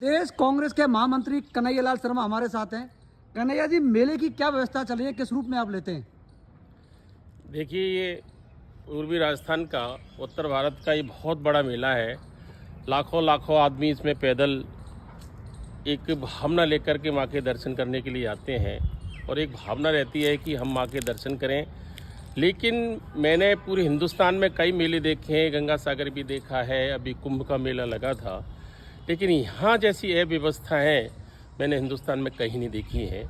प्रदेश कांग्रेस के महामंत्री कन्हैयालाल शर्मा हमारे साथ हैं। कन्हैया जी, मेले की क्या व्यवस्था चल रही है, किस रूप में आप लेते हैं? देखिए, ये पूर्वी राजस्थान का, उत्तर भारत का ये बहुत बड़ा मेला है। लाखों लाखों आदमी इसमें पैदल एक भावना लेकर के माँ के दर्शन करने के लिए आते हैं और एक भावना रहती है कि हम माँ के दर्शन करें। लेकिन मैंने पूरे हिंदुस्तान में कई मेले देखे हैं, गंगा सागर भी देखा है, अभी कुंभ का मेला लगा था, लेकिन यहाँ जैसी अव्यवस्था है मैंने हिंदुस्तान में कहीं नहीं देखी है।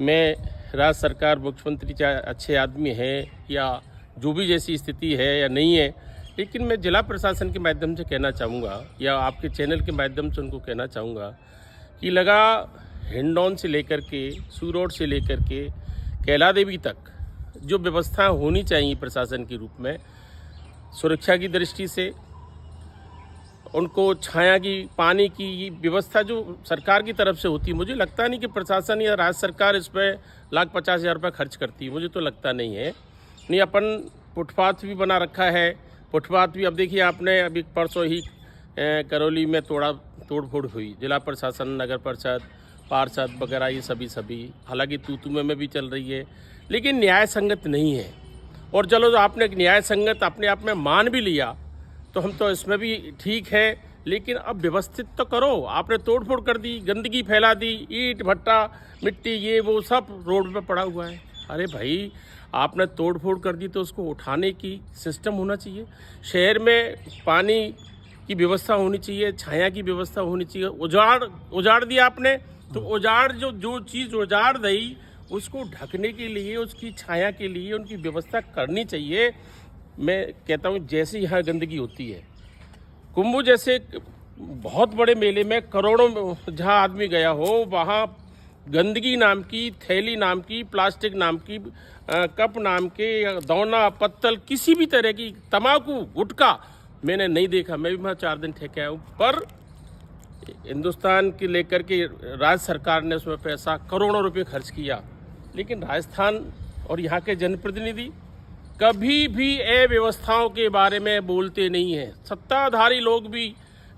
मैं राज्य सरकार, मुख्यमंत्री चाहे अच्छे आदमी हैं या जो भी जैसी स्थिति है या नहीं है, लेकिन मैं जिला प्रशासन के माध्यम से कहना चाहूँगा या आपके चैनल के माध्यम से उनको कहना चाहूँगा कि लगा हिंडौन से लेकर के, सूरोड से लेकर के कैला देवी तक जो व्यवस्था होनी चाहिए प्रशासन के रूप में, सुरक्षा की दृष्टि से उनको छाया की, पानी की व्यवस्था जो सरकार की तरफ से होती है, मुझे लगता नहीं कि प्रशासन या राज्य सरकार इस पर 1,50,000 रुपये खर्च करती है, मुझे तो लगता नहीं है। नहीं, अपन फुटपाथ भी बना रखा है। फुटपाथ भी अब देखिए, आपने अभी परसों ही करौली में तोड़फोड़ हुई, जिला प्रशासन, नगर परिषद, पार्षद वगैरह ये सभी हालांकि तू में भी चल रही है, लेकिन न्याय संगत नहीं है। और चलो, जो आपने न्याय संगत अपने आप में मान भी लिया तो हम तो इसमें भी ठीक है, लेकिन अब व्यवस्थित तो करो। आपने तोड़फोड़ कर दी, गंदगी फैला दी, ईंट भट्टा, मिट्टी, ये वो सब रोड पे पड़ा हुआ है। अरे भाई, आपने तोड़फोड़ कर दी तो उसको उठाने की सिस्टम होना चाहिए। शहर में पानी की व्यवस्था होनी चाहिए, छाया की व्यवस्था होनी चाहिए। उजाड़ दिया आपने तो उजाड़ जो चीज़ उजाड़ दी उसको ढकने के लिए, उसकी छाया के लिए उनकी व्यवस्था करनी चाहिए। मैं कहता हूँ, जैसे यहाँ गंदगी होती है, कुंभ जैसे बहुत बड़े मेले में करोड़ों जहाँ आदमी गया हो, वहाँ गंदगी नाम की, थैली नाम की, प्लास्टिक नाम की, कप नाम के, दौना, पत्तल, किसी भी तरह की, तम्बाकू, गुटखा मैंने नहीं देखा। मैं भी वहाँ 4 दिन ठहके आया हूँ। पर हिंदुस्तान के लेकर के राज्य सरकार ने उसमें पैसा करोड़ों रुपए खर्च किया, लेकिन राजस्थान और यहाँ के जनप्रतिनिधि कभी भी अव्यवस्थाओं के बारे में बोलते नहीं हैं। सत्ताधारी लोग भी,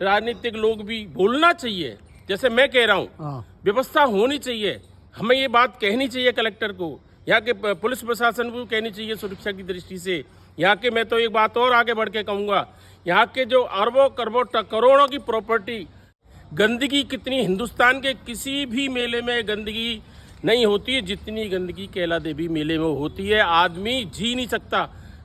राजनीतिक लोग भी बोलना चाहिए। जैसे मैं कह रहा हूँ, व्यवस्था होनी चाहिए, हमें ये बात कहनी चाहिए कलेक्टर को, यहाँ के पुलिस प्रशासन को कहनी चाहिए सुरक्षा की दृष्टि से। यहाँ के, मैं तो एक बात और आगे बढ़ के कहूँगा, यहाँ के जो अरबों करोड़ों करोड़ों की प्रॉपर्टी, गंदगी कितनी, हिंदुस्तान के किसी भी मेले में गंदगी नहीं होती है जितनी गंदगी कैला देवी मेले में होती है। आदमी जी नहीं सकता।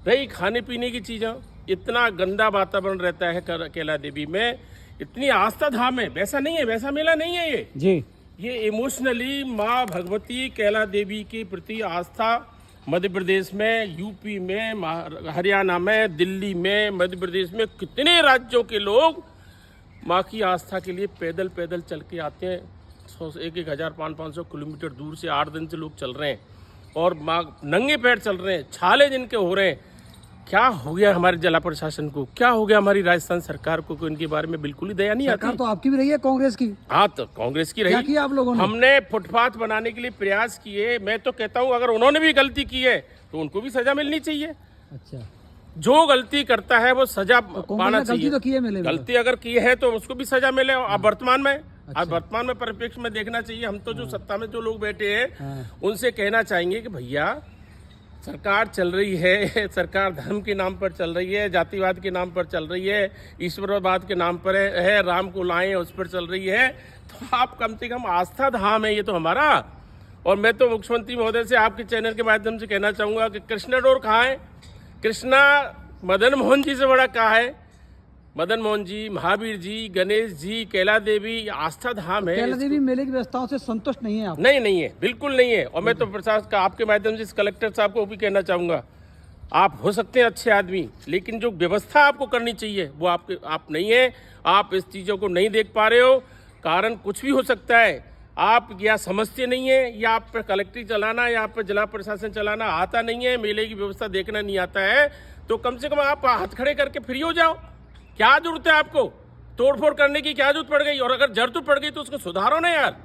रही खाने पीने की चीज़ें, इतना गंदा वातावरण रहता है कैला देवी में, इतनी आस्था धाम है, वैसा नहीं है, वैसा मेला नहीं है ये जी। ये इमोशनली माँ भगवती कैला देवी के प्रति आस्था मध्य प्रदेश में, यूपी में, हरियाणा में, दिल्ली में, मध्य प्रदेश में कितने राज्यों के लोग माँ की आस्था के लिए पैदल पैदल चल के आते हैं। 1,000-500 किलोमीटर दूर से 8 दिन से लोग चल रहे हैं और माँ नंगे पैर चल रहे हैं, छाले जिनके हो रहे हैं। क्या हो गया हमारे जिला प्रशासन को, क्या हो गया हमारी राजस्थान सरकार को, इनके बारे में बिल्कुल ही दया नहीं आती। सरकार तो आपकी भी रही है, कांग्रेस की। हाँ, तो कांग्रेस की रही। क्या किया आप लोगों ने? हमने फुटपाथ बनाने के लिए प्रयास किए। मैं तो कहता हूँ, अगर उन्होंने भी गलती की है तो उनको भी सजा मिलनी चाहिए। अच्छा, जो गलती करता है वो सजा पाना चाहिए। गलती तो की है मेले में, गलती अगर की है तो उसको भी सजा मिले। अब वर्तमान में, आज वर्तमान में परिप्रेक्ष्य में देखना चाहिए। हम तो जो सत्ता में जो लोग बैठे हैं उनसे कहना चाहेंगे कि भैया, सरकार चल रही है, सरकार धर्म के नाम पर चल रही है, जातिवाद के नाम पर चल रही है, ईश्वरवाद के नाम पर है, राम को लाएं उस पर चल रही है, तो आप कम से कम, आस्था धाम है ये तो हमारा। और मैं तो मुख्यमंत्री महोदय से आपके चैनल के माध्यम से कहना चाहूँगा कि कृष्णा डोर कहाँ है? कृष्णा मदन मोहन जी से बड़ा कहाँ है? मदन मोहन जी, महावीर जी, गणेश जी, कैला देवी आस्था धाम है। कैला देवी मेले की व्यवस्थाओं से संतुष्ट नहीं है आप? नहीं है, बिल्कुल नहीं है। और मैं तो प्रशासन का आपके माध्यम से इस कलेक्टर साहब को भी कहना चाहूँगा, आप हो सकते हैं अच्छे आदमी, लेकिन जो व्यवस्था आपको करनी चाहिए वो आप नहीं है। आप इस चीज़ों को नहीं देख पा रहे हो। कारण कुछ भी हो सकता है। आप या समझते नहीं है, या आप पर कलेक्ट्री चलाना या आप पर जिला प्रशासन चलाना आता नहीं है, मेले की व्यवस्था देखना नहीं आता है, तो कम से कम आप हाथ खड़े करके फ्री हो जाओ। क्या जरूरत है आपको तोड़फोड़ करने की? क्या जरूरत पड़ गई? और अगर जरूरत पड़ गई तो उसको सुधारो ना यार,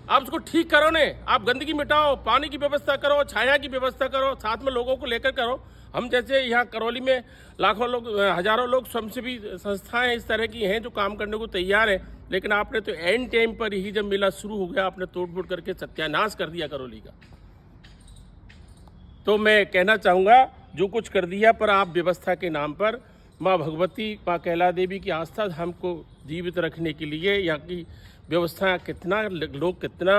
आप उसको ठीक करो ने। आप गंदगी मिटाओ, पानी की व्यवस्था करो, छाया की व्यवस्था करो, साथ में लोगों को लेकर करो। हम जैसे यहाँ करौली में लाखों लोग, हजारों लोग, स्वयंसेवी संस्थाएं इस तरह की हैं जो काम करने को तैयार हैं। लेकिन आपने तो एंड टाइम पर ही जब मेला शुरू हो गया आपने तोड़-फोड़ करके सत्यानाश कर दिया करौली का। तो मैं कहना चाहूँगा जो कुछ कर दिया, पर आप व्यवस्था के नाम पर माँ भगवती, माँ कैला देवी की आस्था धाम को जीवित रखने के लिए यहाँ की व्यवस्था कितना लोग कितना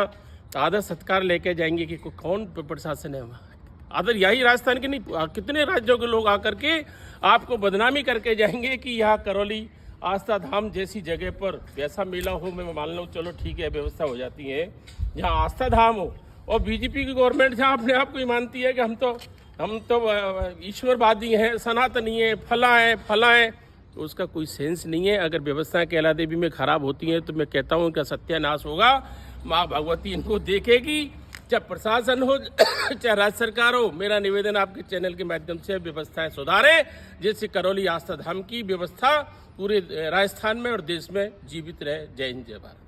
आदर सत्कार लेके जाएंगे कि कौन प्रशासन है वहाँ। आदर यही राजस्थान के नहीं कितने राज्यों के लोग आकर के आपको बदनामी करके जाएंगे कि यहाँ करौली आस्था धाम जैसी जगह पर वैसा मेला हो। मैं मान लूँ चलो ठीक है व्यवस्था हो जाती है, जहाँ आस्था धाम हो और बीजेपी की गवर्नमेंट जहाँ अपने आप को ही मानती है कि हम तो ईश्वरवादी हैं, सनातनी है, फला है, तो उसका कोई सेंस नहीं है। अगर व्यवस्थाएं कैला देवी में खराब होती हैं तो मैं कहता हूँ इनका सत्यानाश होगा। माँ भगवती इनको देखेगी, चाहे प्रशासन हो चाहे राज्य सरकार हो। मेरा निवेदन आपके चैनल के माध्यम से व्यवस्थाएं सुधारें, जिससे करौली आस्था धाम की व्यवस्था पूरे राजस्थान में और देश में जीवित रहे। जय हिंद, जय भारत।